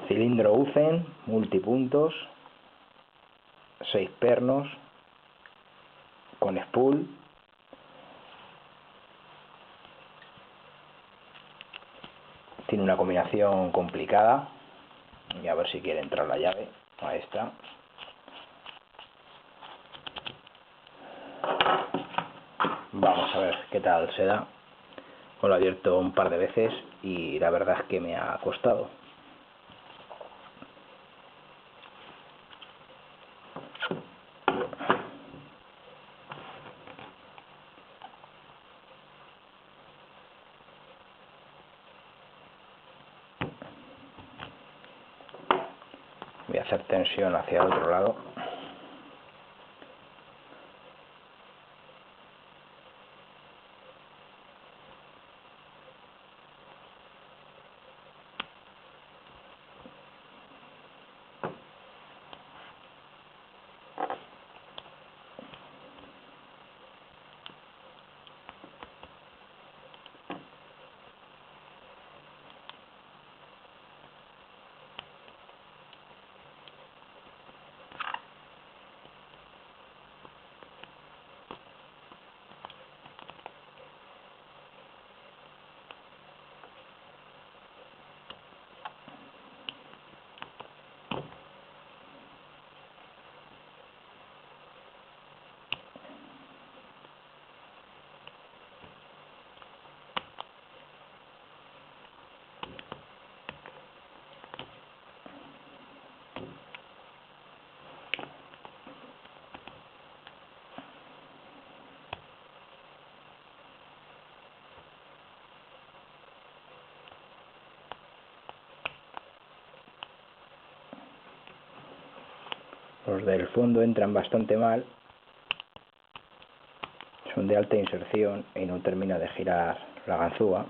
Cilindro Uzen, multipuntos, 6 pernos, con spool. Tiene una combinación complicada. Y a ver si quiere entrar la llave. Ahí está. Vamos a ver qué tal se da. Lo he abierto un par de veces y la verdad es que me ha costado. Voy a hacer tensión hacia el otro lado. Los del fondo entran bastante mal, son de alta inserción y no termina de girar la ganzúa.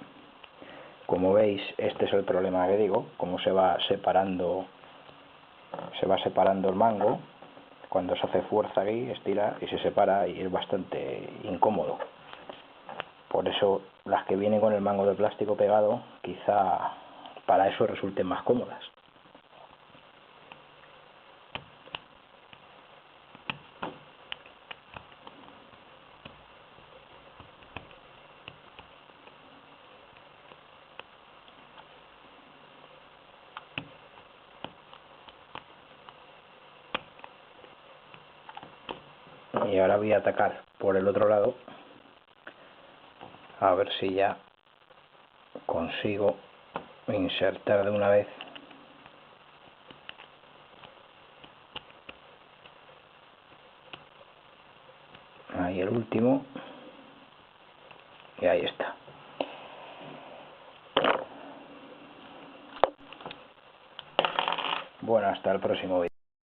Como veis, este es el problema que digo, cómo se va separando el mango. Cuando se hace fuerza aquí, estira y se separa y es bastante incómodo. Por eso las que vienen con el mango de plástico pegado, quizá para eso resulten más cómodas. Y ahora voy a atacar por el otro lado, a ver si ya consigo insertar de una vez. Ahí el último. Y ahí está. Bueno, hasta el próximo vídeo.